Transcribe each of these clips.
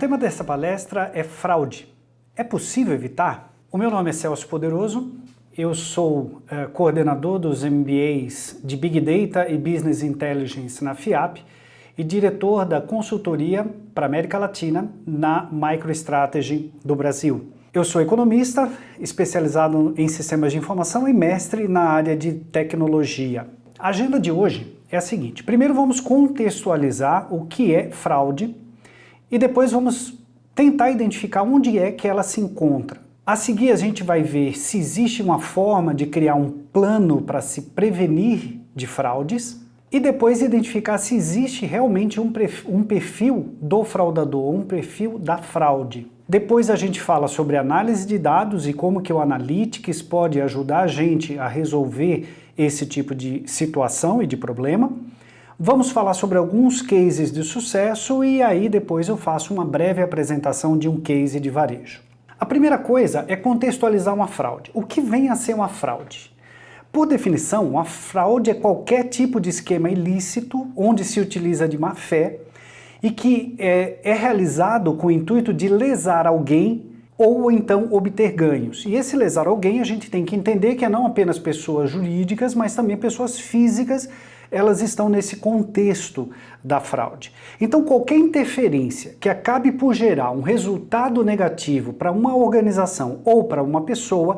tema dessa palestra é fraude. É possível evitar? O meu nome é Celso Poderoso, eu sou coordenador dos MBAs de Big Data e Business Intelligence na FIAP e diretor da consultoria para a América Latina na MicroStrategy do Brasil. Eu sou economista, especializado em sistemas de informação e mestre na área de tecnologia. A agenda de hoje é a seguinte: primeiro vamos contextualizar o que é fraude e depois vamos tentar identificar onde é que ela se encontra. A seguir a gente vai ver se existe uma forma de criar um plano para se prevenir de fraudes e depois identificar se existe realmente um perfil do fraudador, um perfil da fraude. Depois a gente fala sobre análise de dados e como que o Analytics pode ajudar a gente a resolver esse tipo de situação e de problema. Vamos falar sobre alguns cases de sucesso e aí depois eu faço uma breve apresentação de um case de varejo. A primeira coisa é contextualizar uma fraude. O que vem a ser uma fraude? Por definição, uma fraude é qualquer tipo de esquema ilícito onde se utiliza de má fé e que é realizado com o intuito de lesar alguém ou então obter ganhos. E esse lesar alguém a gente tem que entender que é não apenas pessoas jurídicas, mas também pessoas físicas. Elas estão nesse contexto da fraude. Então, qualquer interferência que acabe por gerar um resultado negativo para uma organização ou para uma pessoa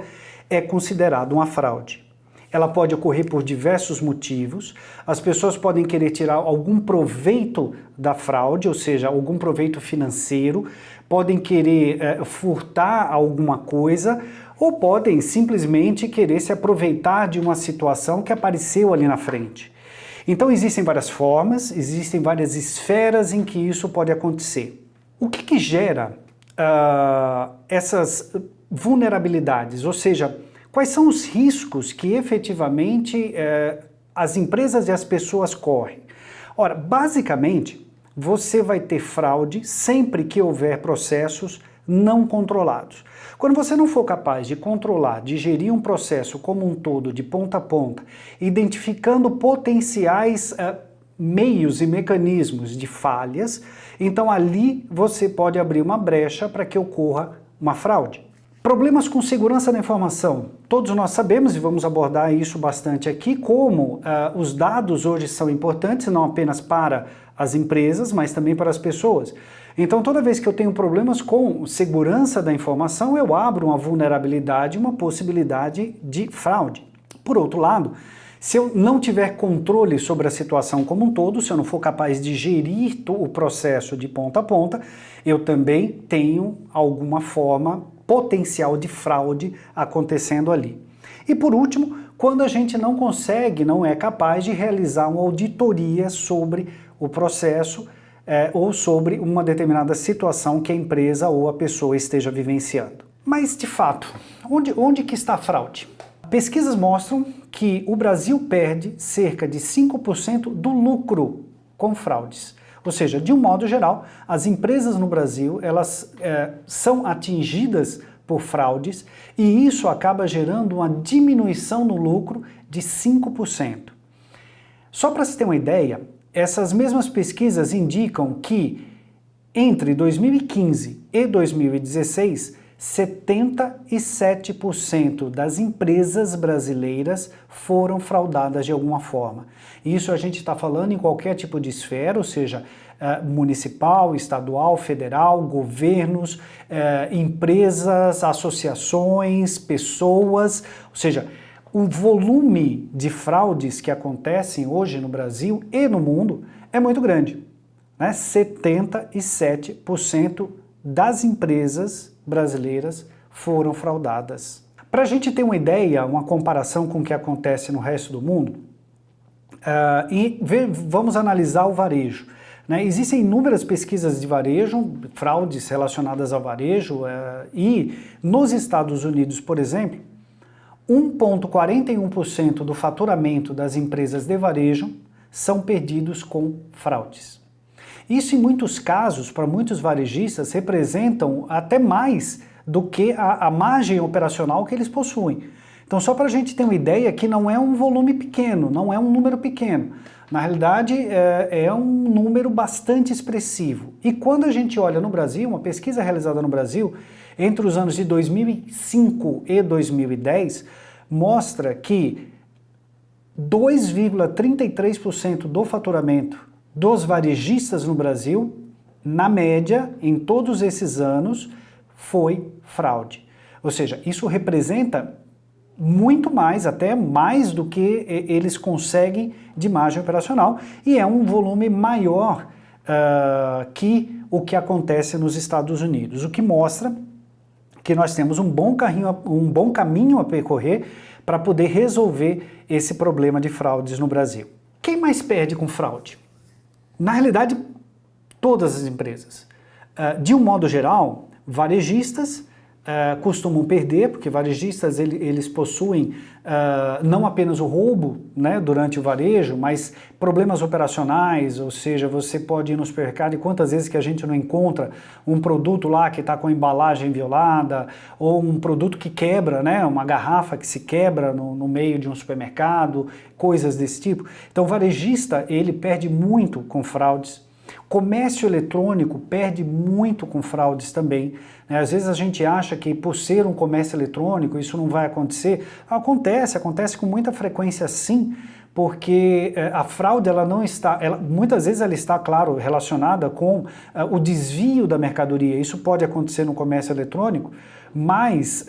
é considerado uma fraude. Ela pode ocorrer por diversos motivos. As pessoas podem querer tirar algum proveito da fraude, ou seja, algum proveito financeiro, podem querer furtar alguma coisa, ou podem simplesmente querer se aproveitar de uma situação que apareceu ali na frente. Então existem várias formas, existem várias esferas em que isso pode acontecer. O que gera essas vulnerabilidades? Ou seja, quais são os riscos que efetivamente as empresas e as pessoas correm? Ora, basicamente, você vai ter fraude sempre que houver processos não controlados. Quando você não for capaz de controlar, de gerir um processo como um todo, de ponta a ponta, identificando potenciais meios e mecanismos de falhas, então ali você pode abrir uma brecha para que ocorra uma fraude. Problemas com segurança da informação. Todos nós sabemos, e vamos abordar isso bastante aqui, como os dados hoje são importantes, não apenas para as empresas, mas também para as pessoas. Então, toda vez que eu tenho problemas com segurança da informação, eu abro uma vulnerabilidade, uma possibilidade de fraude. Por outro lado, se eu não tiver controle sobre a situação como um todo, se eu não for capaz de gerir o processo de ponta a ponta, eu também tenho alguma forma potencial de fraude acontecendo ali. E por último, quando a gente não consegue, não é capaz de realizar uma auditoria sobre o processo ou sobre uma determinada situação que a empresa ou a pessoa esteja vivenciando. Mas, de fato, onde que está a fraude? Pesquisas mostram que o Brasil perde cerca de 5% do lucro com fraudes. Ou seja, de um modo geral, as empresas no Brasil elas são atingidas por fraudes e isso acaba gerando uma diminuição no lucro de 5%. Só para se ter uma ideia, essas mesmas pesquisas indicam que entre 2015 e 2016, 77% das empresas brasileiras foram fraudadas de alguma forma. Isso a gente está falando em qualquer tipo de esfera, ou seja, municipal, estadual, federal, governos, empresas, associações, pessoas, ou seja, o volume de fraudes que acontecem hoje no Brasil e no mundo é muito grande. 77% das empresas brasileiras foram fraudadas. Para a gente ter uma ideia, uma comparação com o que acontece no resto do mundo, vamos analisar o varejo. Existem inúmeras pesquisas de varejo, fraudes relacionadas ao varejo, e nos Estados Unidos, por exemplo, 1,41% do faturamento das empresas de varejo são perdidos com fraudes. Isso, em muitos casos, para muitos varejistas, representam até mais do que a margem operacional que eles possuem. Então, só para a gente ter uma ideia que não é um volume pequeno, não é um número pequeno. Na realidade, é um número bastante expressivo. E quando a gente olha no Brasil, uma pesquisa realizada no Brasil, entre os anos de 2005 e 2010, mostra que 2,33% do faturamento dos varejistas no Brasil, na média, em todos esses anos, foi fraude. Ou seja, isso representa muito mais, até mais do que eles conseguem de margem operacional, e é um volume maior que o que acontece nos Estados Unidos, o que mostra que nós temos um bom caminho a percorrer para poder resolver esse problema de fraudes no Brasil. Quem mais perde com fraude? Na realidade, todas as empresas. De um modo geral, varejistas costumam perder, porque varejistas eles possuem não apenas o roubo, né, durante o varejo, mas problemas operacionais, ou seja, você pode ir no supermercado e quantas vezes que a gente não encontra um produto lá que está com a embalagem violada, ou um produto que quebra, né, uma garrafa que se quebra no meio de um supermercado, coisas desse tipo. Então o varejista ele perde muito com fraudes. Comércio eletrônico perde muito com fraudes também. Às vezes a gente acha que por ser um comércio eletrônico isso não vai acontecer. Acontece com muita frequência sim, porque a fraude ela não está, muitas vezes ela está, claro, relacionada com o desvio da mercadoria. Isso pode acontecer no comércio eletrônico, mas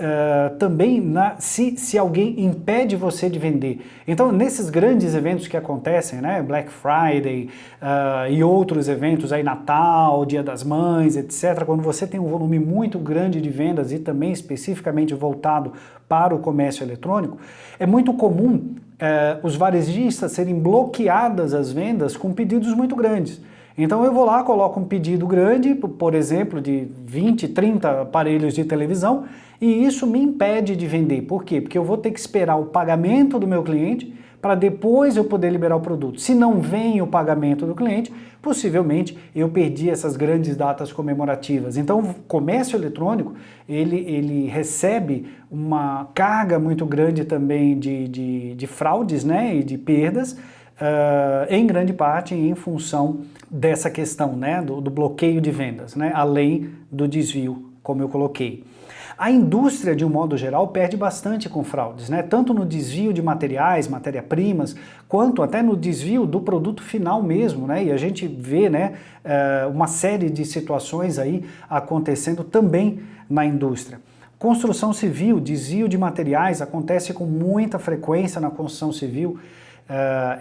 também se alguém impede você de vender. Então, nesses grandes eventos que acontecem, né, Black Friday e outros eventos, aí Natal, Dia das Mães, etc., quando você tem um volume muito grande de vendas e também especificamente voltado para o comércio eletrônico, é muito comum os varejistas serem bloqueadas as vendas com pedidos muito grandes. Então eu vou lá, coloco um pedido grande, por exemplo, de 20, 30 aparelhos de televisão, e isso me impede de vender. Por quê? Porque eu vou ter que esperar o pagamento do meu cliente para depois eu poder liberar o produto. Se não vem o pagamento do cliente, possivelmente eu perdi essas grandes datas comemorativas. Então o comércio eletrônico, ele recebe uma carga muito grande também de fraudes, né, e de perdas, em grande parte em função dessa questão, né, do bloqueio de vendas, né, além do desvio, como eu coloquei. A indústria, de um modo geral, perde bastante com fraudes, né? Tanto no desvio de materiais, matéria-primas, quanto até no desvio do produto final mesmo, né? E a gente vê, né, uma série de situações aí acontecendo também na indústria. Construção civil, desvio de materiais, acontece com muita frequência na construção civil.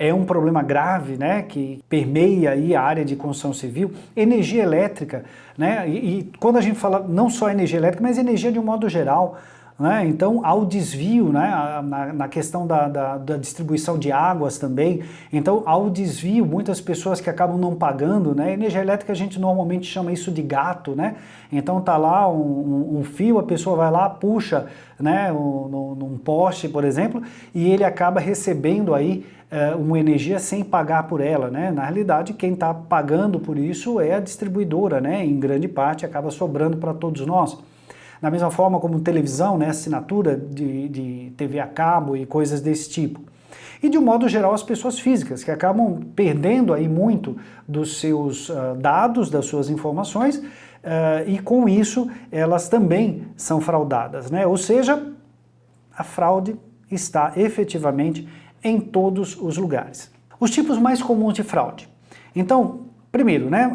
É um problema grave, né, que permeia aí a área de construção civil. Energia elétrica, né, e quando a gente fala não só energia elétrica, mas energia de um modo geral, né, então há o desvio, né, na questão da distribuição de águas também, então há o desvio, muitas pessoas que acabam não pagando, né, energia elétrica a gente normalmente chama isso de gato, né, então tá lá um fio, a pessoa vai lá, puxa, né, num poste, por exemplo, e ele acaba recebendo aí uma energia sem pagar por ela, né? Na realidade, quem está pagando por isso é a distribuidora, né? Em grande parte acaba sobrando para todos nós. Da mesma forma como televisão, né? Assinatura de TV a cabo e coisas desse tipo. E de um modo geral as pessoas físicas, que acabam perdendo aí muito dos seus dados, das suas informações, e com isso elas também são fraudadas, né? Ou seja, a fraude está efetivamente em todos os lugares. Os tipos mais comuns de fraude. Então, primeiro, né,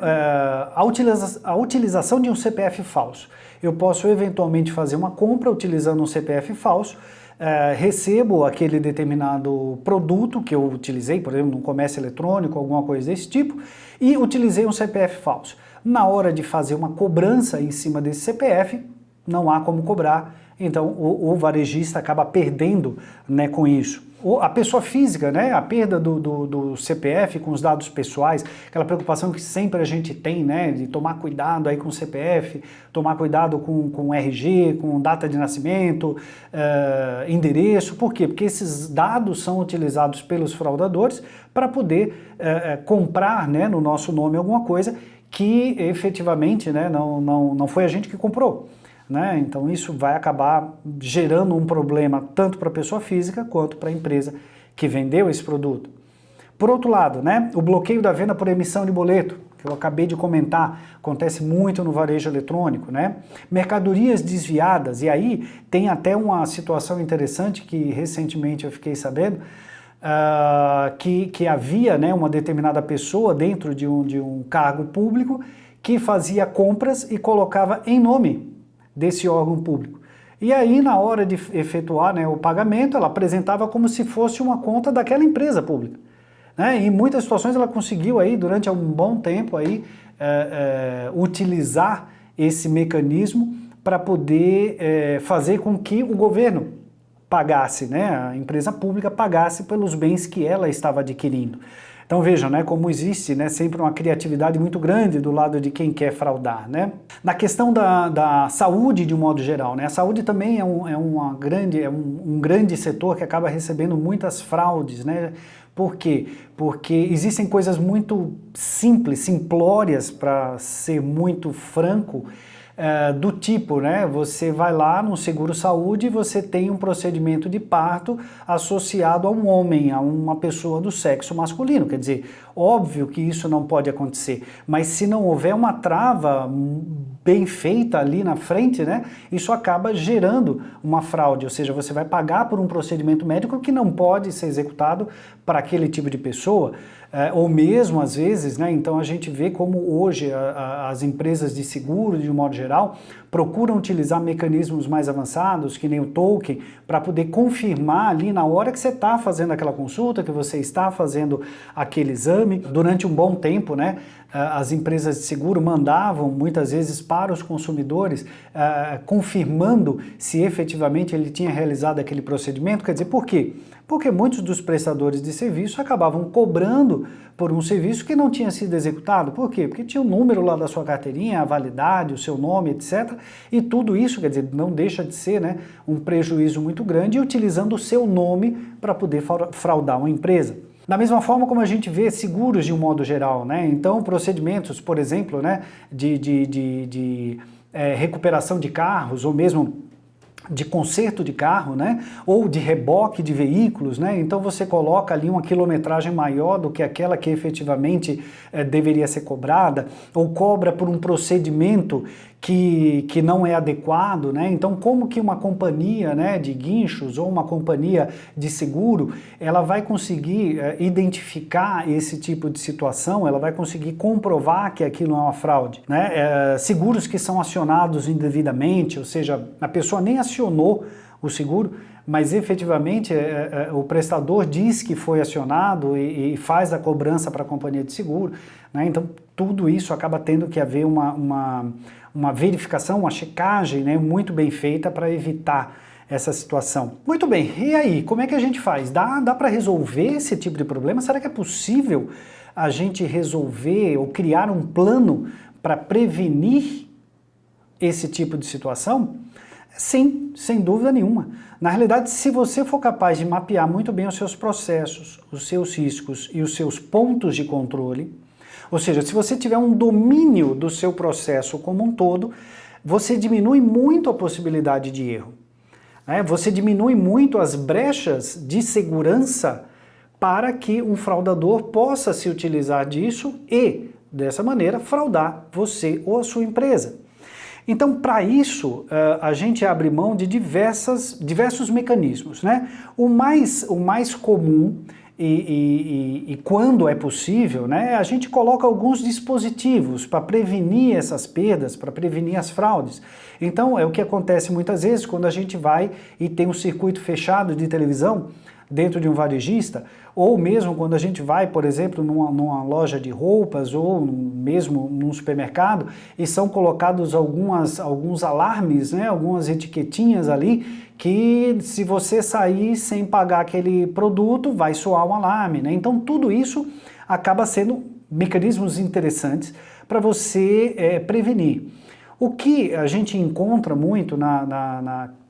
a utilização de um CPF falso. Eu posso eventualmente fazer uma compra utilizando um CPF falso, recebo aquele determinado produto que eu utilizei, por exemplo, no comércio eletrônico, alguma coisa desse tipo, e utilizei um CPF falso. Na hora de fazer uma cobrança em cima desse CPF, não há como cobrar, então o varejista acaba perdendo, né, com isso. A pessoa física, né, a perda do CPF com os dados pessoais, aquela preocupação que sempre a gente tem, né, de tomar cuidado aí com o CPF, tomar cuidado com RG, com data de nascimento, endereço. Por quê? Porque esses dados são utilizados pelos fraudadores para poder comprar, né, no nosso nome alguma coisa que efetivamente, né, não foi a gente que comprou. né? Então isso vai acabar gerando um problema tanto para a pessoa física quanto para a empresa que vendeu esse produto. Por outro lado, né, o bloqueio da venda por emissão de boleto, que eu acabei de comentar, acontece muito no varejo eletrônico, né? Mercadorias desviadas, e aí tem até uma situação interessante que recentemente eu fiquei sabendo, que havia, né, uma determinada pessoa dentro de um cargo público que fazia compras e colocava em nome desse órgão público. E aí, na hora de efetuar, né, o pagamento, ela apresentava como se fosse uma conta daquela empresa pública. Né? Em muitas situações ela conseguiu aí, durante um bom tempo, aí, utilizar esse mecanismo para poder fazer com que o governo pagasse, né, a empresa pública pagasse pelos bens que ela estava adquirindo. Então vejam, né, como existe, né, sempre uma criatividade muito grande do lado de quem quer fraudar, né? Na questão da saúde de um modo geral, né, a saúde também é um grande setor que acaba recebendo muitas fraudes, né? Por quê? Porque existem coisas muito simples, simplórias, para ser muito franco, do tipo, né, você vai lá no seguro-saúde e você tem um procedimento de parto associado a um homem, a uma pessoa do sexo masculino. Quer dizer, óbvio que isso não pode acontecer, mas se não houver uma trava bem feita ali na frente, né, isso acaba gerando uma fraude, ou seja, você vai pagar por um procedimento médico que não pode ser executado para aquele tipo de pessoa, ou mesmo às vezes, né, então a gente vê como hoje as empresas de seguro, de um modo geral, procuram utilizar mecanismos mais avançados, que nem o token, para poder confirmar ali na hora que você está fazendo aquela consulta, que você está fazendo aquele exame. Durante um bom tempo, né, as empresas de seguro mandavam muitas vezes para os consumidores confirmando se efetivamente ele tinha realizado aquele procedimento. Quer dizer, por quê? Porque muitos dos prestadores de serviço acabavam cobrando por um serviço que não tinha sido executado. Por quê? Porque tinha o número lá da sua carteirinha, a validade, o seu nome, etc. E tudo isso, quer dizer, não deixa de ser, né, um prejuízo muito grande, utilizando o seu nome para poder fraudar uma empresa. Da mesma forma como a gente vê seguros de um modo geral, né? Então, procedimentos, por exemplo, né, de recuperação de carros, ou mesmo de conserto de carro, né, ou de reboque de veículos, né, então você coloca ali uma quilometragem maior do que aquela que efetivamente deveria ser cobrada, ou cobra por um procedimento que não é adequado, né, então como que uma companhia, né, de guinchos ou uma companhia de seguro, ela vai conseguir identificar esse tipo de situação, ela vai conseguir comprovar que aquilo é uma fraude, né, seguros que são acionados indevidamente, ou seja, a pessoa nem acionou o seguro, mas efetivamente o prestador diz que foi acionado e faz a cobrança para a companhia de seguro, né? Então tudo isso acaba tendo que haver uma verificação, uma checagem, né, muito bem feita para evitar essa situação. Muito bem, e aí, como é que a gente faz? Dá para resolver esse tipo de problema? Será que é possível a gente resolver ou criar um plano para prevenir esse tipo de situação? Sim, sem dúvida nenhuma. Na realidade, se você for capaz de mapear muito bem os seus processos, os seus riscos e os seus pontos de controle, ou seja, se você tiver um domínio do seu processo como um todo, você diminui muito a possibilidade de erro. Você diminui muito as brechas de segurança para que um fraudador possa se utilizar disso e, dessa maneira, fraudar você ou a sua empresa. Então, para isso, a gente abre mão de diversos mecanismos, né? O mais comum e quando é possível, né, a gente coloca alguns dispositivos para prevenir essas perdas, para prevenir as fraudes. Então, é o que acontece muitas vezes quando a gente vai e tem um circuito fechado de televisão dentro de um varejista, ou mesmo quando a gente vai, por exemplo, numa loja de roupas ou mesmo num supermercado e são colocados alguns alarmes, né, algumas etiquetinhas ali que se você sair sem pagar aquele produto vai soar um alarme, né? Então tudo isso acaba sendo mecanismos interessantes para você prevenir. O que a gente encontra muito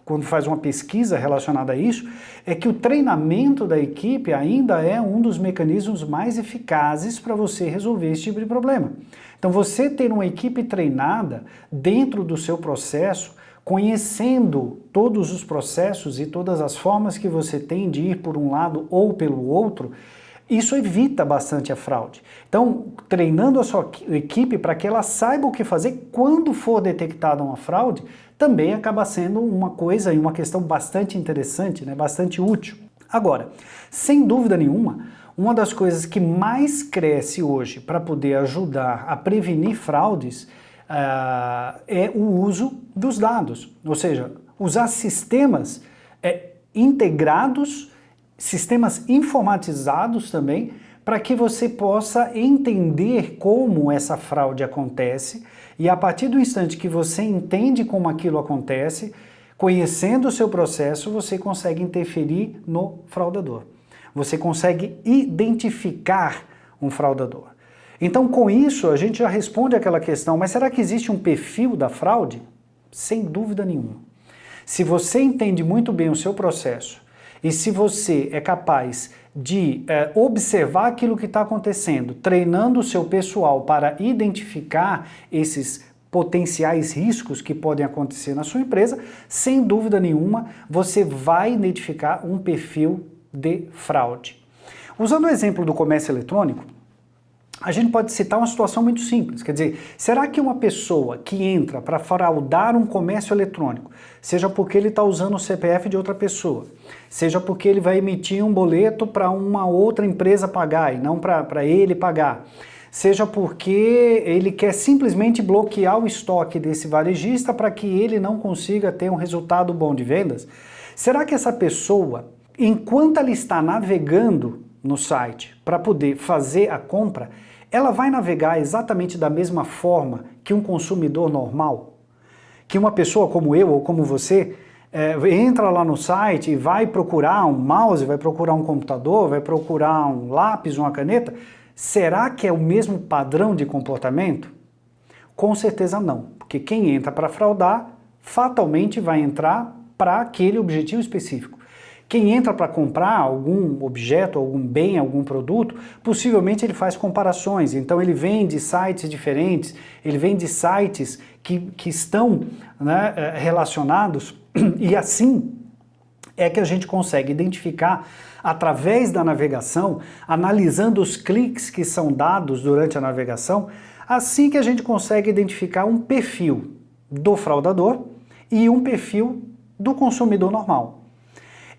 quando faz uma pesquisa relacionada a isso, é que o treinamento da equipe ainda é um dos mecanismos mais eficazes para você resolver esse tipo de problema. Então você ter uma equipe treinada dentro do seu processo, conhecendo todos os processos e todas as formas que você tem de ir por um lado ou pelo outro, isso evita bastante a fraude. Então, treinando a sua equipe para que ela saiba o que fazer quando for detectada uma fraude, também acaba sendo uma coisa e uma questão bastante interessante, né? Bastante útil. Agora, sem dúvida nenhuma, uma das coisas que mais cresce hoje para poder ajudar a prevenir fraudes é o uso dos dados, ou seja, usar sistemas integrados, sistemas informatizados também, para que você possa entender como essa fraude acontece e a partir do instante que você entende como aquilo acontece, conhecendo o seu processo, você consegue interferir no fraudador. Você consegue identificar um fraudador. Então, com isso, a gente já responde aquela questão, mas será que existe um perfil da fraude? Sem dúvida nenhuma. Se você entende muito bem o seu processo e se você é capaz de observar aquilo que está acontecendo, treinando o seu pessoal para identificar esses potenciais riscos que podem acontecer na sua empresa, sem dúvida nenhuma, você vai identificar um perfil de fraude. Usando o exemplo do comércio eletrônico, a gente pode citar uma situação muito simples, quer dizer, será que uma pessoa que entra para fraudar um comércio eletrônico, seja porque ele está usando o CPF de outra pessoa, seja porque ele vai emitir um boleto para uma outra empresa pagar e não para ele pagar, seja porque ele quer simplesmente bloquear o estoque desse varejista para que ele não consiga ter um resultado bom de vendas, será que essa pessoa, enquanto ela está navegando no site para poder fazer a compra, ela vai navegar exatamente da mesma forma que um consumidor normal? Que uma pessoa como eu ou como você entra lá no site e vai procurar um mouse, vai procurar um computador, vai procurar um lápis, uma caneta? Será que é o mesmo padrão de comportamento? Com certeza não, porque quem entra para fraudar, fatalmente vai entrar para aquele objetivo específico. Quem entra para comprar algum objeto, algum bem, algum produto, possivelmente ele faz comparações. Então ele vem de sites diferentes, ele vem de sites que estão, né, relacionados, e assim é que a gente consegue identificar, através da navegação, analisando os cliques que são dados durante a navegação, assim que a gente consegue identificar um perfil do fraudador e um perfil do consumidor normal.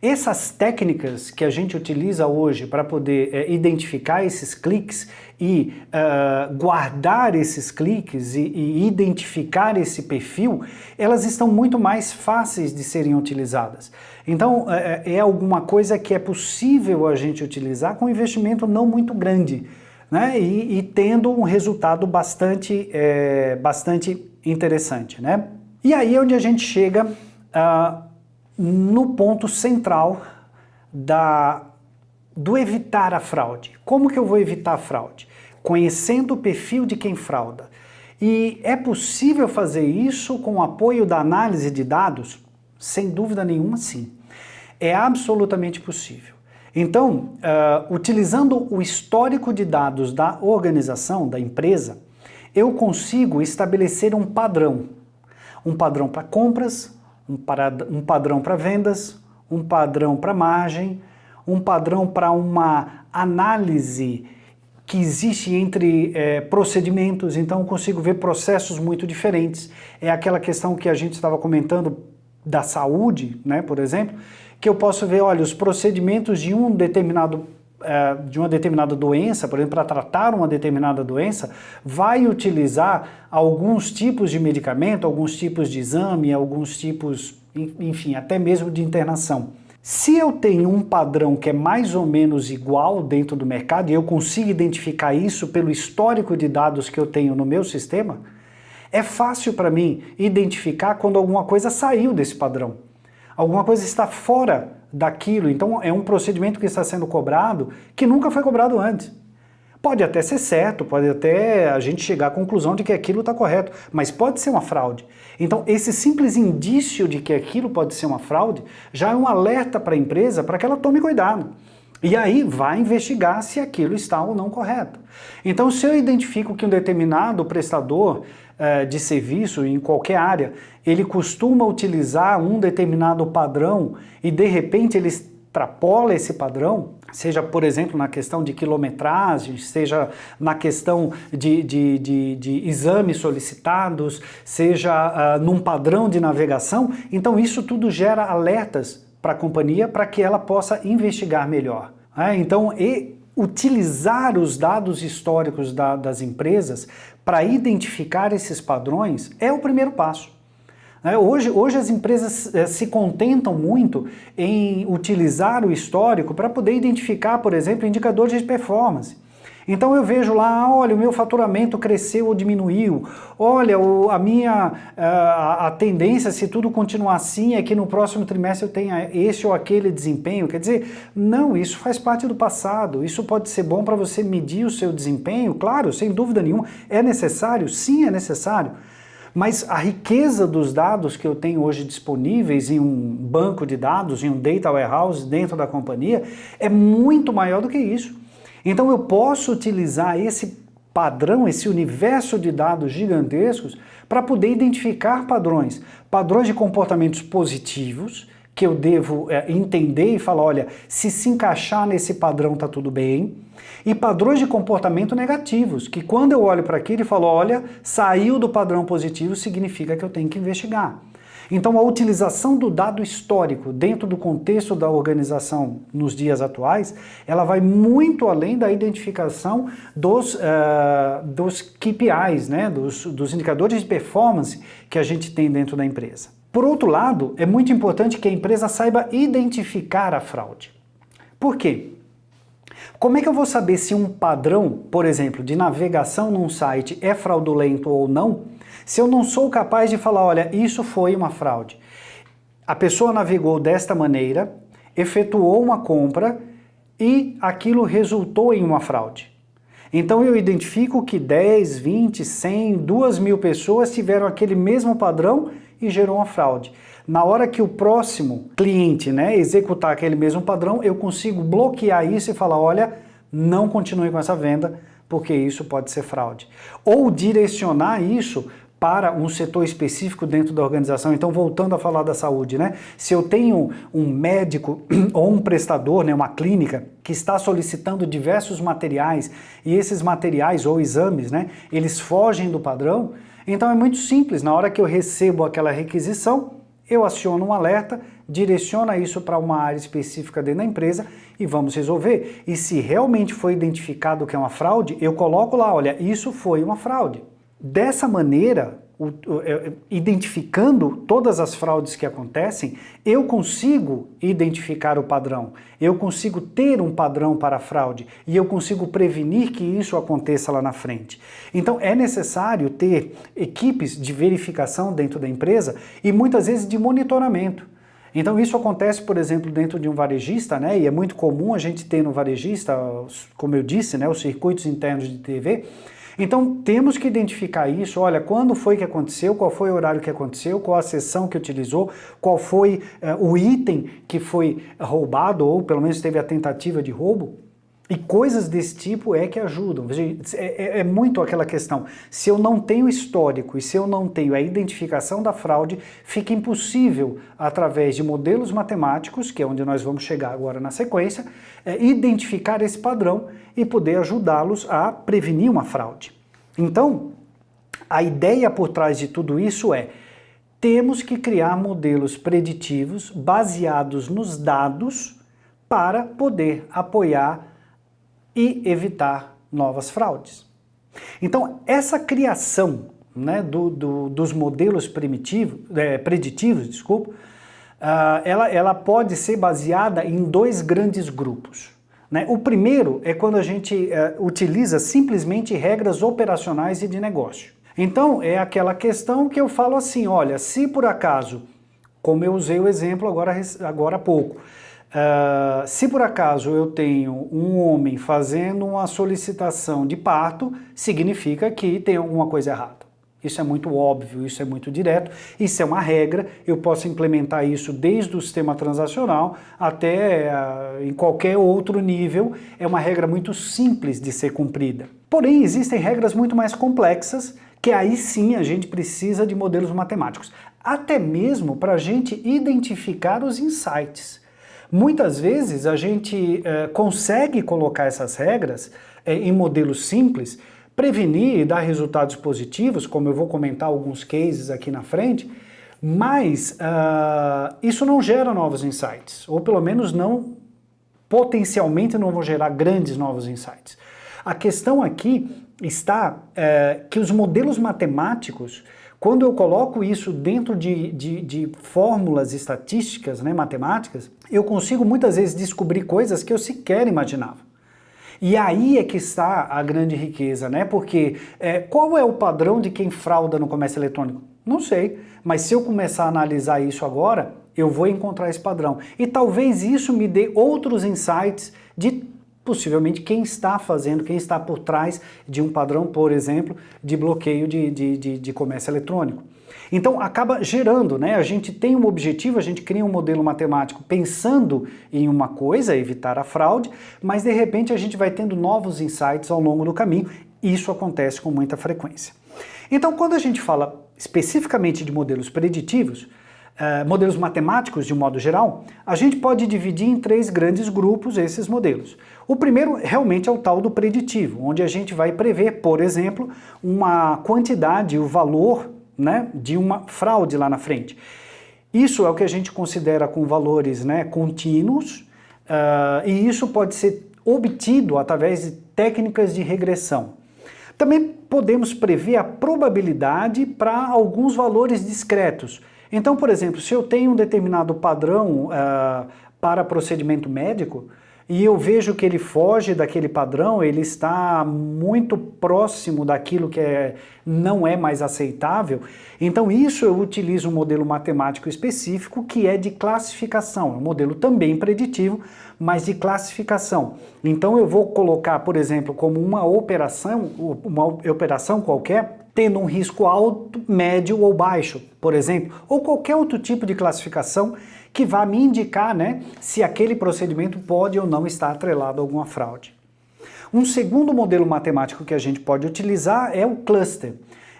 Essas técnicas que a gente utiliza hoje para poder identificar esses cliques e guardar esses cliques e identificar esse perfil, elas estão muito mais fáceis de serem utilizadas. Então, é alguma coisa que é possível a gente utilizar com um investimento não muito grande, né? E tendo um resultado bastante interessante, né? E aí é onde a gente chega no ponto central do evitar a fraude. Como que eu vou evitar a fraude? Conhecendo o perfil de quem frauda. E é possível fazer isso com o apoio da análise de dados? Sem dúvida nenhuma, sim. É absolutamente possível. Então, utilizando o histórico de dados da organização, da empresa, eu consigo estabelecer um padrão. Um padrão para compras, um padrão para vendas, um padrão para margem, um padrão para uma análise que existe entre procedimentos, então eu consigo ver processos muito diferentes. É aquela questão que a gente estava comentando da saúde, né, por exemplo, que eu posso ver, olha, os procedimentos de uma determinada doença, por exemplo, para tratar uma determinada doença, vai utilizar alguns tipos de medicamento, alguns tipos de exame, alguns tipos, enfim, até mesmo de internação. Se eu tenho um padrão que é mais ou menos igual dentro do mercado e eu consigo identificar isso pelo histórico de dados que eu tenho no meu sistema, é fácil para mim identificar quando alguma coisa saiu desse padrão. Alguma coisa está fora daquilo, então é um procedimento que está sendo cobrado que nunca foi cobrado antes. Pode até ser certo, pode até a gente chegar à conclusão de que aquilo está correto, mas pode ser uma fraude. Então esse simples indício de que aquilo pode ser uma fraude já é um alerta para a empresa para que ela tome cuidado. E aí vai investigar se aquilo está ou não correto. Então, se eu identifico que um determinado prestador de serviço em qualquer área, ele costuma utilizar um determinado padrão e de repente ele extrapola esse padrão, seja, por exemplo, na questão de quilometragem, seja na questão de exames solicitados, seja num padrão de navegação, então isso tudo gera alertas para a companhia para que ela possa investigar melhor. Então, utilizar os dados históricos das empresas para identificar esses padrões é o primeiro passo. Hoje as empresas se contentam muito em utilizar o histórico para poder identificar, por exemplo, indicadores de performance. Então eu vejo lá, olha, o meu faturamento cresceu ou diminuiu, olha, a tendência, se tudo continuar assim, é que no próximo trimestre eu tenha esse ou aquele desempenho. Quer dizer, não, isso faz parte do passado, isso pode ser bom para você medir o seu desempenho, claro, sem dúvida nenhuma, é necessário? Sim, é necessário. Mas a riqueza dos dados que eu tenho hoje disponíveis em um banco de dados, em um data warehouse dentro da companhia, é muito maior do que isso. Então eu posso utilizar esse padrão, esse universo de dados gigantescos para poder identificar padrões de comportamentos positivos que eu devo entender e falar, olha, se encaixar nesse padrão tá tudo bem, e padrões de comportamento negativos, que quando eu olho para aquilo e falo, olha, saiu do padrão positivo, significa que eu tenho que investigar. Então, a utilização do dado histórico dentro do contexto da organização nos dias atuais, ela vai muito além da identificação dos KPIs, né? dos indicadores de performance que a gente tem dentro da empresa. Por outro lado, é muito importante que a empresa saiba identificar a fraude. Por quê? Como é que eu vou saber se um padrão, por exemplo, de navegação num site é fraudulento ou não, se eu não sou capaz de falar, olha, isso foi uma fraude. A pessoa navegou desta maneira, efetuou uma compra e aquilo resultou em uma fraude. Então eu identifico que 10, 20, 100, 2.000 pessoas tiveram aquele mesmo padrão e gerou uma fraude. Na hora que o próximo cliente, executar aquele mesmo padrão, eu consigo bloquear isso e falar, olha, não continue com essa venda, porque isso pode ser fraude. Ou direcionar isso para um setor específico dentro da organização. Então, voltando a falar da saúde, se eu tenho um médico ou um prestador, uma clínica, que está solicitando diversos materiais, e esses materiais ou exames, eles fogem do padrão, então é muito simples, na hora que eu recebo aquela requisição, eu aciono um alerta, direciono isso para uma área específica dentro da empresa e vamos resolver. E se realmente foi identificado que é uma fraude, eu coloco lá, olha, isso foi uma fraude. Dessa maneira, identificando todas as fraudes que acontecem, eu consigo identificar o padrão, eu consigo ter um padrão para a fraude e eu consigo prevenir que isso aconteça lá na frente. Então é necessário ter equipes de verificação dentro da empresa e muitas vezes de monitoramento. Então isso acontece, por exemplo, dentro de um varejista, e é muito comum a gente ter no varejista, como eu disse, os circuitos internos de TV. Então temos que identificar isso, olha, quando foi que aconteceu, qual foi o horário que aconteceu, qual a seção que utilizou, qual foi o item que foi roubado ou pelo menos teve a tentativa de roubo. E coisas desse tipo é que ajudam. É muito aquela questão, se eu não tenho histórico e se eu não tenho a identificação da fraude, fica impossível, através de modelos matemáticos, que é onde nós vamos chegar agora na sequência, identificar esse padrão e poder ajudá-los a prevenir uma fraude. Então, a ideia por trás de tudo isso temos que criar modelos preditivos baseados nos dados para poder apoiar e evitar novas fraudes. Então, essa criação dos modelos preditivos, ela pode ser baseada em dois grandes grupos. O primeiro é quando a gente utiliza simplesmente regras operacionais e de negócio. Então, é aquela questão que eu falo assim, olha, se por acaso, como eu usei o exemplo agora há pouco, se por acaso eu tenho um homem fazendo uma solicitação de parto, significa que tem alguma coisa errada. Isso é muito óbvio, isso é muito direto, isso é uma regra, eu posso implementar isso desde o sistema transacional até em qualquer outro nível, é uma regra muito simples de ser cumprida. Porém, existem regras muito mais complexas, que aí sim a gente precisa de modelos matemáticos, até mesmo para a gente identificar os insights. Muitas vezes a gente consegue colocar essas regras em modelos simples, prevenir e dar resultados positivos, como eu vou comentar alguns cases aqui na frente, mas isso não gera novos insights, ou pelo menos não, potencialmente não vão gerar grandes novos insights. A questão aqui está que os modelos matemáticos, quando eu coloco isso dentro de fórmulas estatísticas, né, matemáticas, eu consigo muitas vezes descobrir coisas que eu sequer imaginava. E aí é que está a grande riqueza, né? Porque qual é o padrão de quem frauda no comércio eletrônico? Não sei, mas se eu começar a analisar isso agora, eu vou encontrar esse padrão. E talvez isso me dê outros insights de possivelmente quem está fazendo, quem está por trás de um padrão, por exemplo, de bloqueio de comércio eletrônico. Então acaba gerando, né? A gente tem um objetivo, a gente cria um modelo matemático pensando em uma coisa, evitar a fraude, mas de repente a gente vai tendo novos insights ao longo do caminho. Isso acontece com muita frequência. Então, quando a gente fala especificamente de modelos preditivos, modelos matemáticos de um modo geral, a gente pode dividir em 3 grandes grupos esses modelos. O primeiro realmente é o tal do preditivo, onde a gente vai prever, por exemplo, uma quantidade, o valor, né, de uma fraude lá na frente. Isso é o que a gente considera com valores, né, contínuos, e isso pode ser obtido através de técnicas de regressão. Também podemos prever a probabilidade para alguns valores discretos. Então, por exemplo, se eu tenho um determinado padrão para procedimento médico, e eu vejo que ele foge daquele padrão, ele está muito próximo daquilo que não é mais aceitável, então isso eu utilizo um modelo matemático específico que é de classificação, um modelo também preditivo, mas de classificação. Então eu vou colocar, por exemplo, como uma operação qualquer, tendo um risco alto, médio ou baixo, por exemplo, ou qualquer outro tipo de classificação que vá me indicar, né, se aquele procedimento pode ou não estar atrelado a alguma fraude. Um segundo modelo matemático que a gente pode utilizar é o cluster.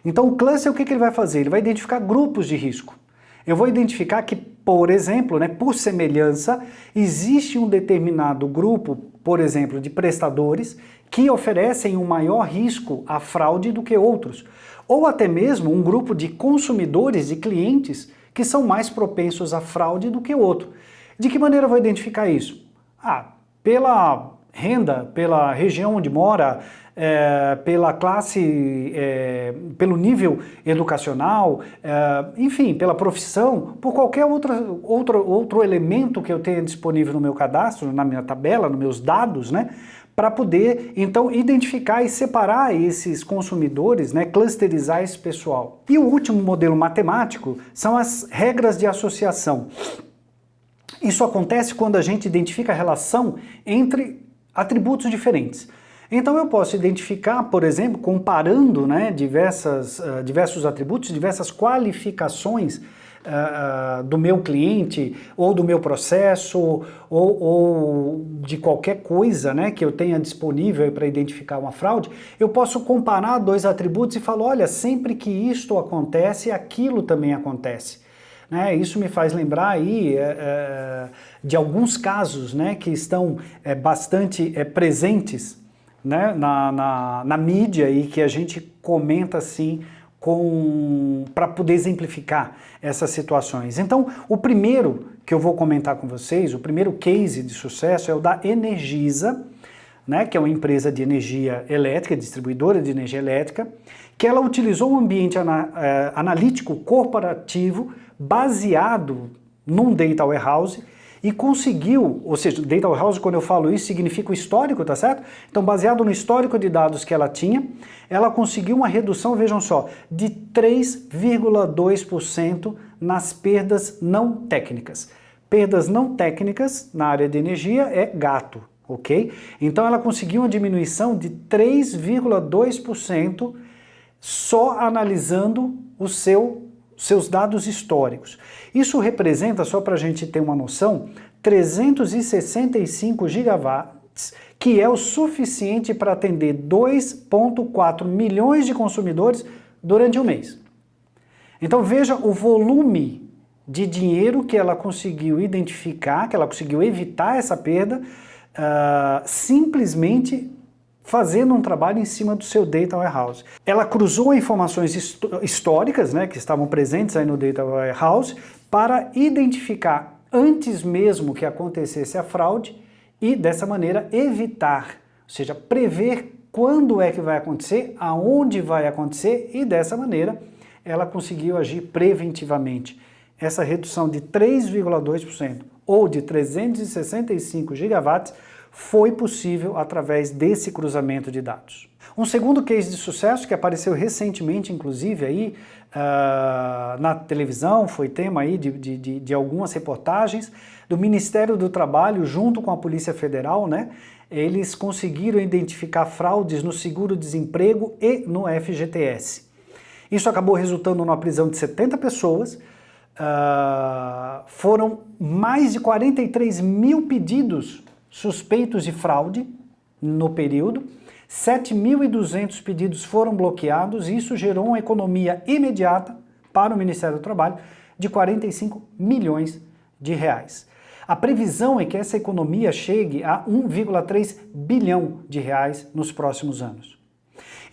Então o cluster, o que ele vai fazer? Ele vai identificar grupos de risco. Eu vou identificar que, por exemplo, né, por semelhança, existe um determinado grupo, por exemplo, de prestadores que oferecem um maior risco à fraude do que outros. Ou até mesmo um grupo de consumidores, de clientes, que são mais propensos à fraude do que o outro. De que maneira eu vou identificar isso? Pela renda, pela região onde mora, pela classe, pelo nível educacional, enfim, pela profissão, por qualquer outro elemento que eu tenha disponível no meu cadastro, na minha tabela, nos meus dados, né? Para poder, então, identificar e separar esses consumidores, né, clusterizar esse pessoal. E o último modelo matemático são as regras de associação. Isso acontece quando a gente identifica a relação entre atributos diferentes. Então eu posso identificar, por exemplo, comparando, né, diversos atributos, diversas qualificações do meu cliente, ou do meu processo, ou de qualquer coisa, né, que eu tenha disponível para identificar uma fraude, eu posso comparar 2 atributos e falar, olha, sempre que isto acontece, aquilo também acontece. Isso me faz lembrar aí de alguns casos, né, que estão bastante presentes, né, na mídia e que a gente comenta assim para poder exemplificar essas situações. Então, o primeiro que eu vou comentar com vocês, o primeiro case de sucesso é o da Energisa, né, que é uma empresa de energia elétrica, distribuidora de energia elétrica, que ela utilizou um ambiente analítico corporativo baseado num data warehouse e conseguiu, ou seja, data warehouse, quando eu falo isso, significa o histórico, tá certo? Então, baseado no histórico de dados que ela tinha, ela conseguiu uma redução, vejam só, de 3,2% nas perdas não técnicas. Perdas não técnicas na área de energia é gato, ok? Então, ela conseguiu uma diminuição de 3,2% só analisando seus dados históricos. Isso representa, só para a gente ter uma noção, 365 gigawatts, que é o suficiente para atender 2,4 milhões de consumidores durante um mês. Então veja o volume de dinheiro que ela conseguiu identificar, que ela conseguiu evitar essa perda, simplesmente fazendo um trabalho em cima do seu Data Warehouse. Ela cruzou informações históricas, né, que estavam presentes aí no Data Warehouse, para identificar antes mesmo que acontecesse a fraude e, dessa maneira, evitar, ou seja, prever quando é que vai acontecer, aonde vai acontecer, e dessa maneira ela conseguiu agir preventivamente. Essa redução de 3,2% ou de 365 gigawatts foi possível através desse cruzamento de dados. Um segundo case de sucesso que apareceu recentemente, inclusive, aí, na televisão, foi tema aí de algumas reportagens, do Ministério do Trabalho junto com a Polícia Federal, né? Eles conseguiram identificar fraudes no seguro-desemprego e no FGTS. Isso acabou resultando numa prisão de 70 pessoas, foram mais de 43 mil pedidos suspeitos de fraude no período, 7.200 pedidos foram bloqueados e isso gerou uma economia imediata para o Ministério do Trabalho de 45 milhões de reais. A previsão é que essa economia chegue a 1,3 bilhão de reais nos próximos anos.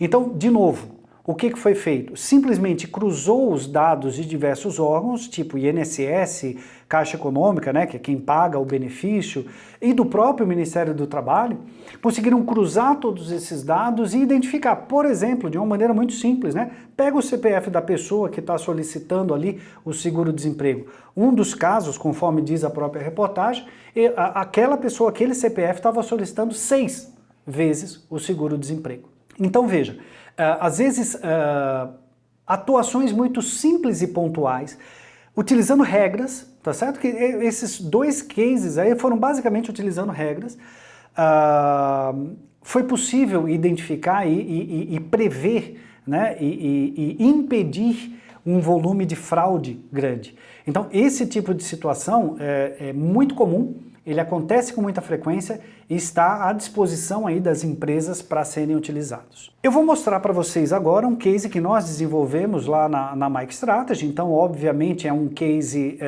Então, de novo, o que foi feito? Simplesmente cruzou os dados de diversos órgãos, tipo INSS, Caixa Econômica, né, que é quem paga o benefício, e do próprio Ministério do Trabalho, conseguiram cruzar todos esses dados e identificar, por exemplo, de uma maneira muito simples, né? Pega o CPF da pessoa que está solicitando ali o seguro-desemprego. Um dos casos, conforme diz a própria reportagem, aquela pessoa, aquele CPF estava solicitando 6 vezes o seguro-desemprego. Então veja, às vezes atuações muito simples e pontuais, utilizando regras, tá certo? Que esses dois cases aí foram basicamente utilizando regras, foi possível identificar e prever, né, e impedir um volume de fraude grande. Então esse tipo de situação é muito comum, ele acontece com muita frequência e está à disposição aí das empresas para serem utilizados. Eu vou mostrar para vocês agora um case que nós desenvolvemos lá na MicroStrategy. Então, obviamente, é um case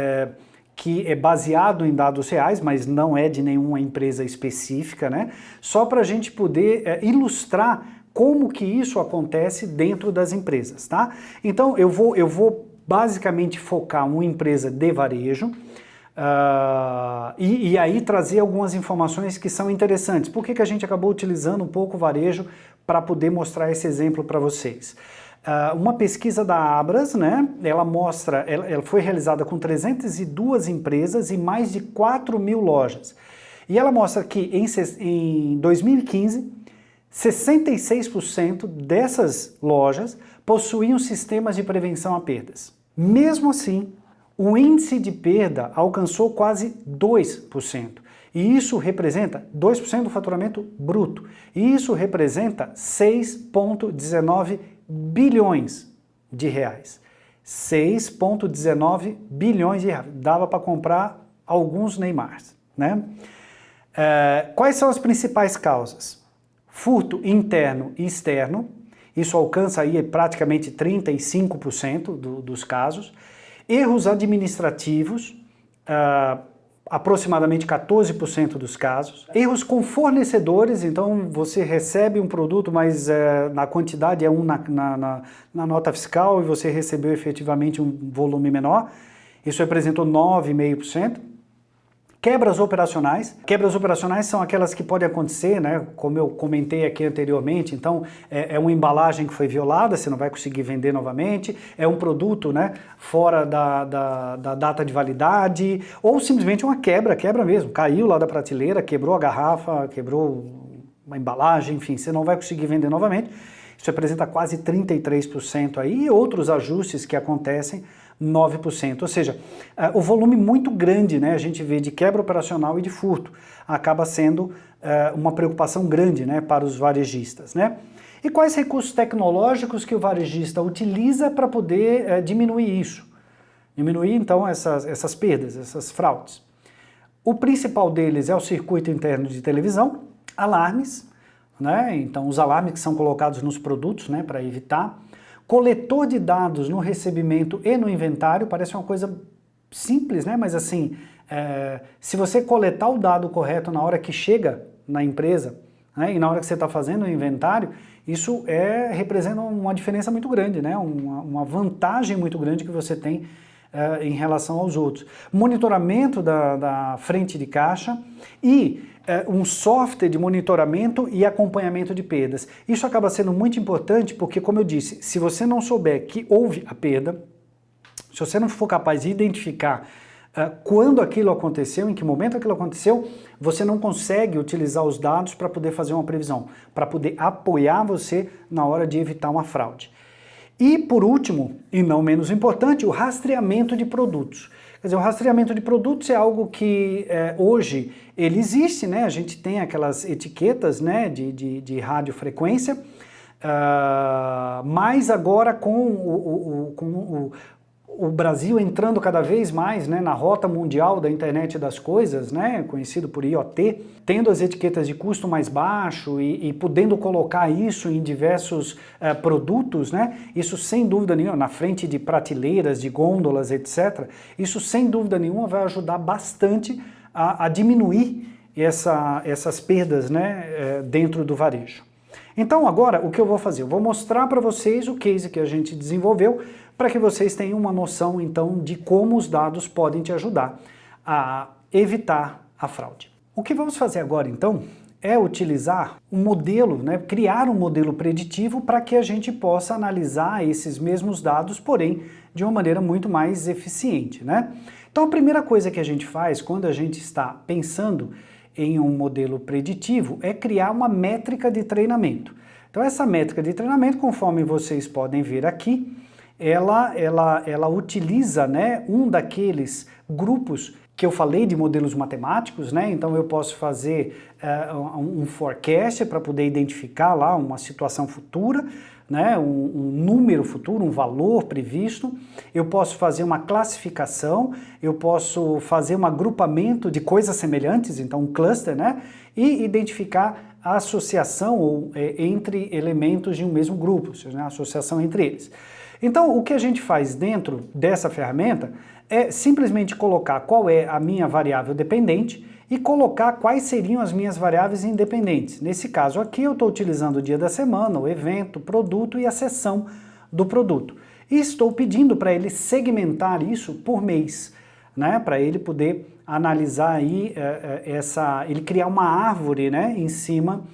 que é baseado em dados reais, mas não é de nenhuma empresa específica, né? Só para a gente poder ilustrar como que isso acontece dentro das empresas, tá? Então, eu vou basicamente focar uma empresa de varejo, e aí trazer algumas informações que são interessantes. Por que a gente acabou utilizando um pouco o varejo para poder mostrar esse exemplo para vocês? Uma pesquisa da Abras, né, ela foi realizada com 302 empresas e mais de 4.000 lojas. E ela mostra que em 2015, 66% dessas lojas possuíam sistemas de prevenção a perdas. Mesmo assim, o índice de perda alcançou quase 2%. E isso representa 2% do faturamento bruto. E isso representa 6,19 bilhões de reais. 6,19 bilhões de reais. Dava para comprar alguns Neymars, né? Quais são as principais causas? Furto interno e externo. Isso alcança aí praticamente 35% dos casos. Erros administrativos, aproximadamente 14% dos casos. Erros com fornecedores, então você recebe um produto, mas na quantidade é na nota fiscal e você recebeu efetivamente um volume menor. Isso representou 9,5%. Quebras operacionais. Quebras operacionais são aquelas que podem acontecer, né? Como eu comentei aqui anteriormente. Então, é uma embalagem que foi violada, você não vai conseguir vender novamente. É um produto, né, fora da data de validade. Ou simplesmente uma quebra mesmo. Caiu lá da prateleira, quebrou a garrafa, quebrou uma embalagem, enfim, você não vai conseguir vender novamente. Isso representa quase 33% aí. E outros ajustes que acontecem, 9%, ou seja, o volume muito grande, né, a gente vê de quebra operacional e de furto, acaba sendo uma preocupação grande, né, para os varejistas, né? E quais recursos tecnológicos que o varejista utiliza para poder diminuir isso? Diminuir, então, essas perdas, essas fraudes. O principal deles é o circuito interno de televisão, alarmes, né? Então, os alarmes que são colocados nos produtos, né, para evitar. Coletor de dados no recebimento e no inventário, parece uma coisa simples, né? Mas assim, se você coletar o dado correto na hora que chega na empresa, né, e na hora que você está fazendo o inventário, isso representa uma diferença muito grande, né? Uma vantagem muito grande que você tem em relação aos outros. Monitoramento da frente de caixa e um software de monitoramento e acompanhamento de perdas. Isso acaba sendo muito importante porque, como eu disse, se você não souber que houve a perda, se você não for capaz de identificar quando aquilo aconteceu, em que momento aquilo aconteceu, você não consegue utilizar os dados para poder fazer uma previsão, para poder apoiar você na hora de evitar uma fraude. E, por último, e não menos importante, o rastreamento de produtos. Quer dizer, o rastreamento de produtos é algo que hoje ele existe, né? A gente tem aquelas etiquetas, né, de radiofrequência, mas agora com o Brasil entrando cada vez mais, né, na rota mundial da internet das coisas, né, conhecido por IoT, tendo as etiquetas de custo mais baixo e podendo colocar isso em diversos produtos, né, isso sem dúvida nenhuma, na frente de prateleiras, de gôndolas, etc., isso sem dúvida nenhuma vai ajudar bastante a diminuir essas perdas, né, dentro do varejo. Então agora o que eu vou fazer? Eu vou mostrar para vocês o case que a gente desenvolveu para que vocês tenham uma noção então de como os dados podem te ajudar a evitar a fraude. O que vamos fazer agora então é utilizar um modelo, né, criar um modelo preditivo para que a gente possa analisar esses mesmos dados, porém de uma maneira muito mais eficiente, né? Então a primeira coisa que a gente faz quando a gente está pensando em um modelo preditivo é criar uma métrica de treinamento. Então essa métrica de treinamento, conforme vocês podem ver aqui, ela utiliza, né, um daqueles grupos que eu falei de modelos matemáticos, né? Então eu posso fazer um forecast para poder identificar lá uma situação futura, né? Um número futuro, um valor previsto. Eu posso fazer uma classificação, eu posso fazer um agrupamento de coisas semelhantes, então um cluster, né? E identificar a associação entre elementos de um mesmo grupo, ou seja, a associação entre eles. Então, o que a gente faz dentro dessa ferramenta é simplesmente colocar qual é a minha variável dependente e colocar quais seriam as minhas variáveis independentes. Nesse caso aqui, eu estou utilizando o dia da semana, o evento, o produto e a seção do produto. E estou pedindo para ele segmentar isso por mês, né? Para ele poder analisar aí, ele criar uma árvore, né, em cima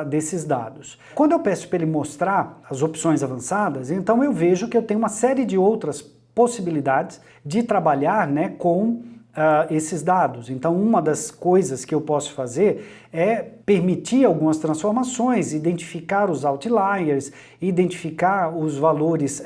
desses dados. Quando eu peço para ele mostrar as opções avançadas, então eu vejo que eu tenho uma série de outras possibilidades de trabalhar, né, com esses dados. Então uma das coisas que eu posso fazer é permitir algumas transformações, identificar os outliers, identificar os valores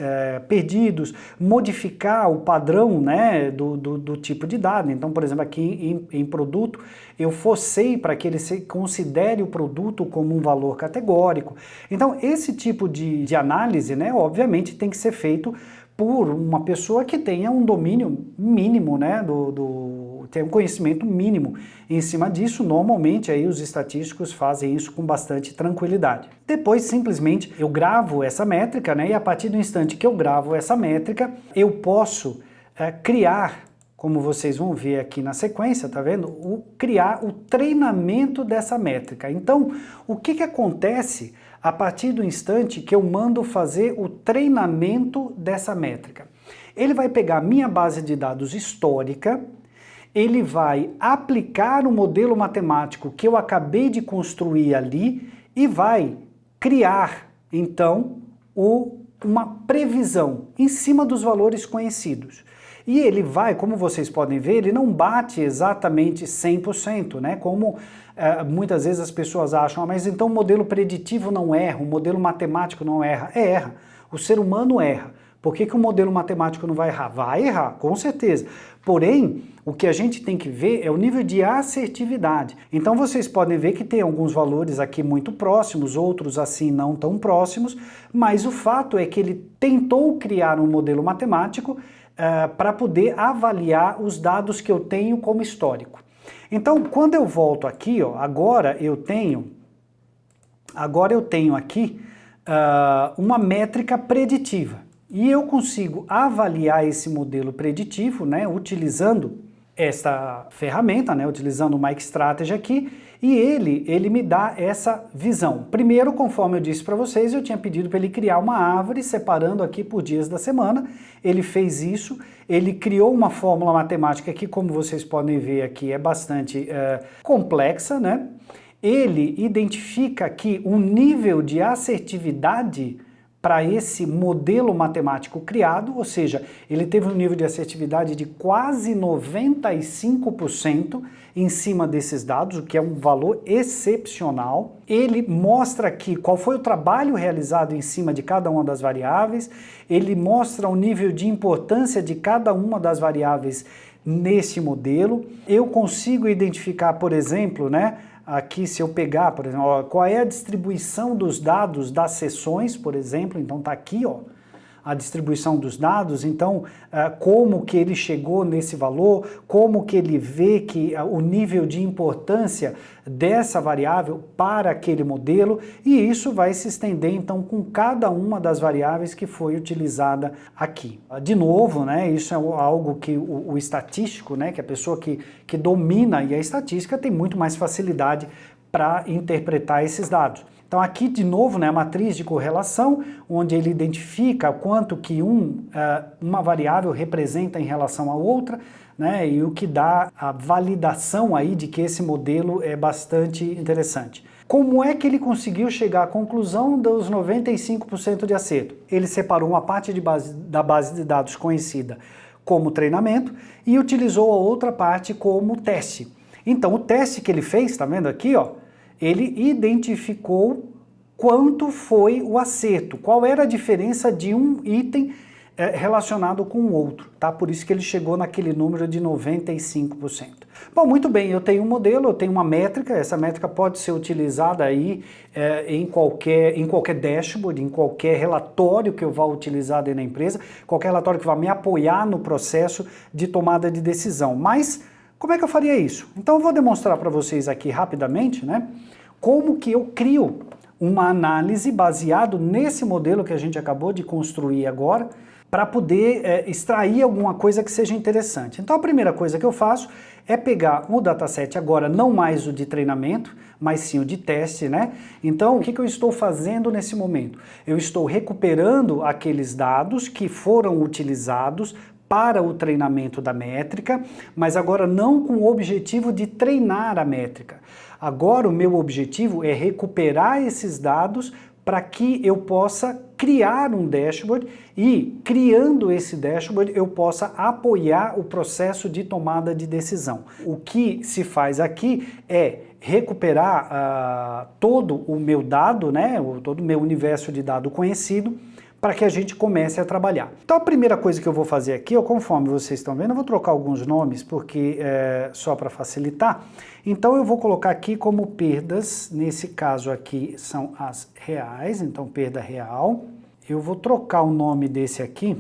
perdidos, modificar o padrão, né, do tipo de dado. Então, por exemplo, aqui em produto, eu forcei para que ele considere o produto como um valor categórico. Então, esse tipo de análise, né, obviamente tem que ser feito por uma pessoa que tenha um domínio mínimo, né, tem um conhecimento mínimo em cima disso. Normalmente aí os estatísticos fazem isso com bastante tranquilidade. Depois simplesmente eu gravo essa métrica, né, e a partir do instante que eu gravo essa métrica, eu posso criar, como vocês vão ver aqui na sequência, tá vendo? Criar o treinamento dessa métrica. Então, o que acontece a partir do instante que eu mando fazer o treinamento dessa métrica? Ele vai pegar a minha base de dados histórica, ele vai aplicar o modelo matemático que eu acabei de construir ali e vai criar, então, uma previsão em cima dos valores conhecidos. E ele vai, como vocês podem ver, ele não bate exatamente 100%, né? Como muitas vezes as pessoas acham, mas então o modelo preditivo não erra, o modelo matemático não erra. Erra, o ser humano erra. Por que o modelo matemático não vai errar? Vai errar, com certeza. Porém, o que a gente tem que ver é o nível de assertividade. Então vocês podem ver que tem alguns valores aqui muito próximos, outros assim não tão próximos, mas o fato é que ele tentou criar um modelo matemático para poder avaliar os dados que eu tenho como histórico. Então, quando eu volto aqui, ó, agora eu tenho aqui uma métrica preditiva. E eu consigo avaliar esse modelo preditivo, né, utilizando esta ferramenta, né, utilizando o MicroStrategy aqui, e ele me dá essa visão. Primeiro, conforme eu disse para vocês, eu tinha pedido para ele criar uma árvore separando aqui por dias da semana. Ele fez isso, ele criou uma fórmula matemática que, como vocês podem ver aqui, é bastante complexa, né? Ele identifica aqui um nível de assertividade para esse modelo matemático criado, ou seja, ele teve um nível de assertividade de quase 95% em cima desses dados, o que é um valor excepcional. Ele mostra aqui qual foi o trabalho realizado em cima de cada uma das variáveis, ele mostra o nível de importância de cada uma das variáveis nesse modelo. Eu consigo identificar, por exemplo, né, aqui, se eu pegar, por exemplo, ó, qual é a distribuição dos dados das sessões, por exemplo, então tá aqui, ó, a distribuição dos dados, então como que ele chegou nesse valor, como que ele vê que o nível de importância dessa variável para aquele modelo, e isso vai se estender então com cada uma das variáveis que foi utilizada aqui. De novo, né, isso é algo que o estatístico, né, que a pessoa que domina e a estatística tem muito mais facilidade para interpretar esses dados. Então aqui de novo, né, a matriz de correlação, onde ele identifica quanto que uma variável representa em relação à outra, né, e o que dá a validação aí de que esse modelo é bastante interessante. Como é que ele conseguiu chegar à conclusão dos 95% de acerto? Ele separou uma parte da base de dados conhecida como treinamento e utilizou a outra parte como teste. Então o teste que ele fez, tá vendo aqui, ó, ele identificou quanto foi o acerto, qual era a diferença de um item relacionado com o outro, tá? Por isso que ele chegou naquele número de 95%. Bom, muito bem, eu tenho um modelo, eu tenho uma métrica, essa métrica pode ser utilizada aí em qualquer dashboard, em qualquer relatório que eu vá utilizar dentro da empresa, qualquer relatório que vá me apoiar no processo de tomada de decisão. Mas como é que eu faria isso? Então eu vou demonstrar para vocês aqui rapidamente, né, como que eu crio uma análise baseado nesse modelo que a gente acabou de construir agora, para poder extrair alguma coisa que seja interessante. Então a primeira coisa que eu faço é pegar o dataset agora, não mais o de treinamento, mas sim o de teste, né? Então o que eu estou fazendo nesse momento? Eu estou recuperando aqueles dados que foram utilizados para o treinamento da métrica, mas agora não com o objetivo de treinar a métrica. Agora o meu objetivo é recuperar esses dados para que eu possa criar um dashboard e, criando esse dashboard, eu possa apoiar o processo de tomada de decisão. O que se faz aqui é recuperar todo o meu dado, né, todo o meu universo de dado conhecido, para que a gente comece a trabalhar. Então a primeira coisa que eu vou fazer aqui, conforme vocês estão vendo, eu vou trocar alguns nomes, porque só para facilitar. Então eu vou colocar aqui como perdas, nesse caso aqui são as reais, então perda real. Eu vou trocar o nome desse aqui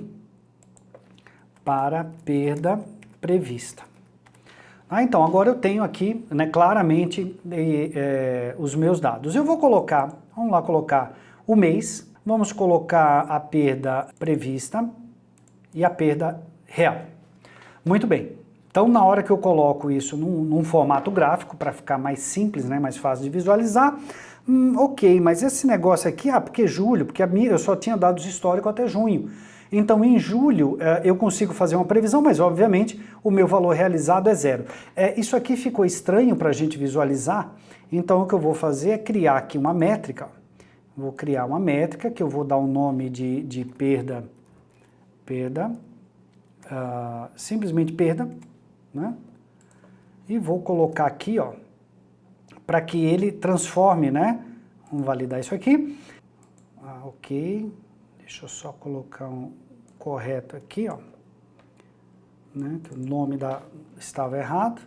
para perda prevista. Então agora eu tenho aqui, né, claramente os meus dados. Eu vou colocar, vamos lá colocar o mês. Vamos colocar a perda prevista e a perda real. Muito bem. Então, na hora que eu coloco isso num formato gráfico, para ficar mais simples, né, mais fácil de visualizar, ok, mas esse negócio aqui, porque julho, porque eu só tinha dados históricos até junho. Então, em julho, eu consigo fazer uma previsão, mas, obviamente, o meu valor realizado é zero. Isso aqui ficou estranho para a gente visualizar, então o que eu vou fazer é criar aqui uma métrica. Vou criar uma métrica que eu vou dar o nome de perda, simplesmente perda, né? E vou colocar aqui, ó, para que ele transforme, né? Vamos validar isso aqui. Ok, deixa eu só colocar correto aqui, ó, né, que o nome estava errado,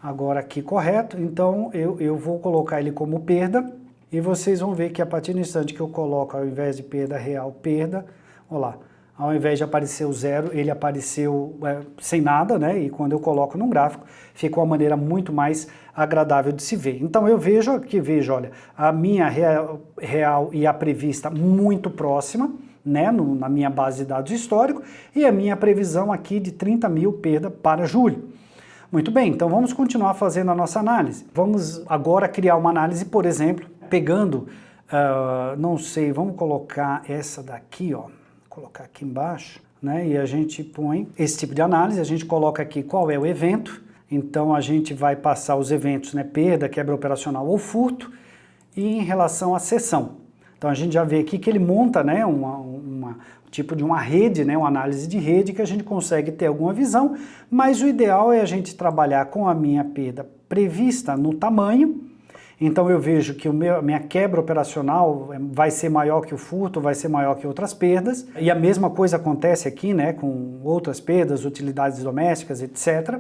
agora aqui correto, então eu vou colocar ele como perda, e vocês vão ver que a partir do instante que eu coloco, ao invés de perda real, perda, olha lá, ao invés de aparecer o zero, ele apareceu sem nada, né? E quando eu coloco num gráfico, fica uma maneira muito mais agradável de se ver. Então eu vejo aqui, olha, a minha real e a prevista muito próxima, né? Na minha base de dados histórico, e a minha previsão aqui de 30 mil perda para julho. Muito bem, então vamos continuar fazendo a nossa análise. Vamos agora criar uma análise, por exemplo, pegando, não sei, vamos colocar essa daqui, ó. Colocar aqui embaixo, né? E a gente põe esse tipo de análise, a gente coloca aqui qual é o evento, então a gente vai passar os eventos, né? Perda, quebra operacional ou furto, e em relação à sessão. Então a gente já vê aqui que ele monta, né? Um tipo de uma rede, né? Uma análise de rede que a gente consegue ter alguma visão, mas o ideal é a gente trabalhar com a minha perda prevista no tamanho. Então eu vejo que a minha quebra operacional vai ser maior que o furto, vai ser maior que outras perdas. E a mesma coisa acontece aqui, né, com outras perdas, utilidades domésticas, etc.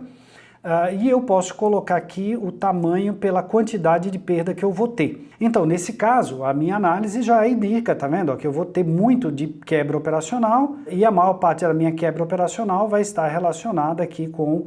E eu posso colocar aqui o tamanho pela quantidade de perda que eu vou ter. Então, nesse caso, a minha análise já indica, tá vendo? Ó, que eu vou ter muito de quebra operacional e a maior parte da minha quebra operacional vai estar relacionada aqui com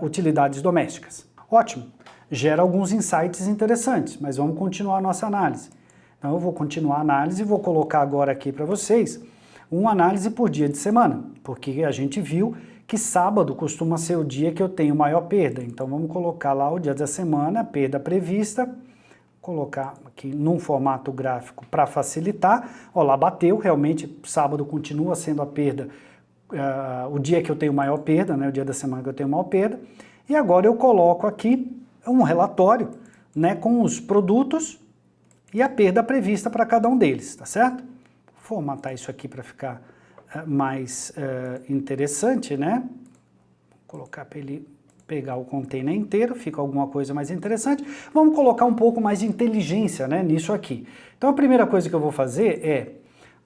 utilidades domésticas. Ótimo! Gera alguns insights interessantes, mas vamos continuar a nossa análise. Então eu vou continuar a análise e vou colocar agora aqui para vocês uma análise por dia de semana, porque a gente viu que sábado costuma ser o dia que eu tenho maior perda. Então vamos colocar lá o dia da semana, perda prevista, colocar aqui num formato gráfico para facilitar. Olha lá, bateu, realmente sábado continua sendo a perda, o dia que eu tenho maior perda, né, o dia da semana que eu tenho maior perda. E agora eu coloco aqui um relatório, né, com os produtos e a perda prevista para cada um deles, tá certo? Vou formatar isso aqui para ficar mais interessante, né? Vou colocar para ele pegar o container inteiro, fica alguma coisa mais interessante. Vamos colocar um pouco mais de inteligência, né, nisso aqui. Então a primeira coisa que eu vou fazer é,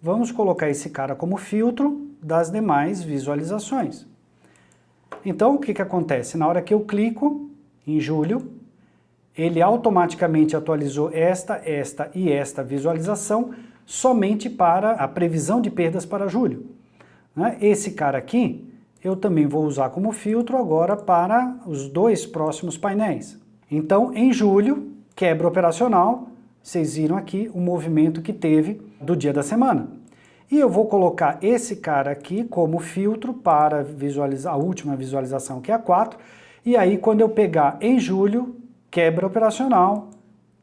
vamos colocar esse cara como filtro das demais visualizações. Então o que acontece? Na hora que eu clico em julho, ele automaticamente atualizou esta e esta visualização somente para a previsão de perdas para julho. Esse cara aqui, eu também vou usar como filtro agora para os dois próximos painéis. Então, em julho, quebra operacional, vocês viram aqui o movimento que teve do dia da semana. E eu vou colocar esse cara aqui como filtro para visualizar a última visualização, que é a 4, e aí, quando eu pegar em julho, quebra operacional,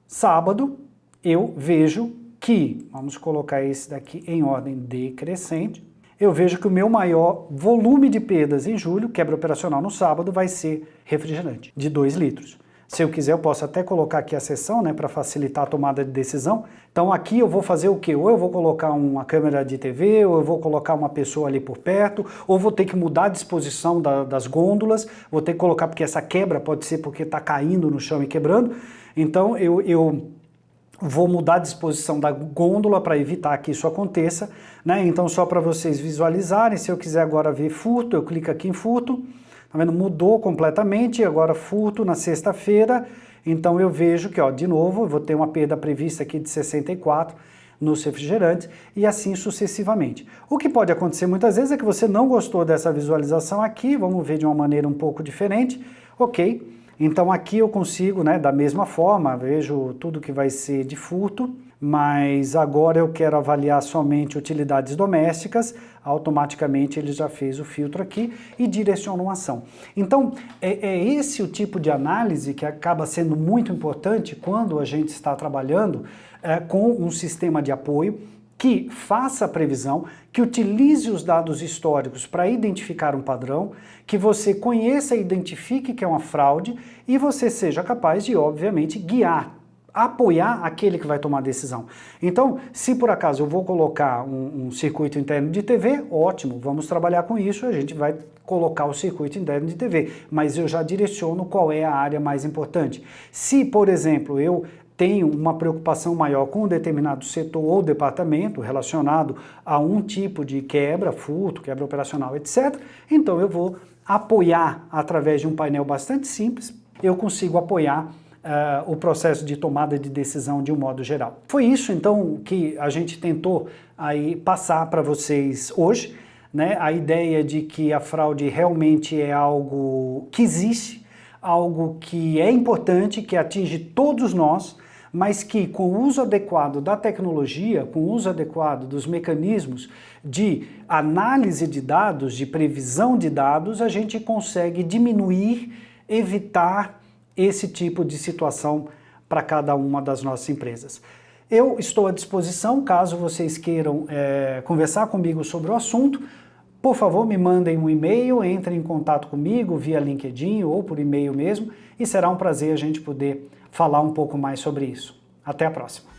sábado, eu vejo que, vamos colocar esse daqui em ordem decrescente, eu vejo que o meu maior volume de perdas em julho, quebra operacional no sábado, vai ser refrigerante, de 2 litros. Se eu quiser, eu posso até colocar aqui a seção, né, para facilitar a tomada de decisão. Então aqui eu vou fazer o quê? Ou eu vou colocar uma câmera de TV, ou eu vou colocar uma pessoa ali por perto, ou vou ter que mudar a disposição das gôndolas, vou ter que colocar, porque essa quebra pode ser porque está caindo no chão e quebrando. Então eu vou mudar a disposição da gôndola para evitar que isso aconteça, né? Então só para vocês visualizarem, se eu quiser agora ver furto, eu clico aqui em furto. Tá vendo? Mudou completamente, agora furto na sexta-feira, então eu vejo que, ó, de novo, eu vou ter uma perda prevista aqui de 64 nos refrigerantes e assim sucessivamente. O que pode acontecer muitas vezes é que você não gostou dessa visualização aqui, vamos ver de uma maneira um pouco diferente, ok? Então aqui eu consigo, né, da mesma forma, vejo tudo que vai ser de furto, mas agora eu quero avaliar somente utilidades domésticas, automaticamente ele já fez o filtro aqui e direciona uma ação. Então é esse o tipo de análise que acaba sendo muito importante quando a gente está trabalhando com um sistema de apoio que faça a previsão, que utilize os dados históricos para identificar um padrão, que você conheça e identifique que é uma fraude e você seja capaz de, obviamente, guiar, apoiar aquele que vai tomar a decisão. Então, se por acaso eu vou colocar um circuito interno de TV, ótimo, vamos trabalhar com isso, a gente vai colocar o circuito interno de TV, mas eu já direciono qual é a área mais importante. Se, por exemplo, eu tenho uma preocupação maior com um determinado setor ou departamento relacionado a um tipo de quebra, furto, quebra operacional, etc., então eu vou apoiar através de um painel bastante simples, eu consigo apoiar o processo de tomada de decisão de um modo geral. Foi isso, então, que a gente tentou aí passar para vocês hoje, né? A ideia de que a fraude realmente é algo que existe, algo que é importante, que atinge todos nós, mas que com o uso adequado da tecnologia, com o uso adequado dos mecanismos de análise de dados, de previsão de dados, a gente consegue diminuir, evitar esse tipo de situação para cada uma das nossas empresas. Eu estou à disposição, caso vocês queiram conversar comigo sobre o assunto. Por favor, me mandem um e-mail, entrem em contato comigo via LinkedIn ou por e-mail mesmo, e será um prazer a gente poder falar um pouco mais sobre isso. Até a próxima!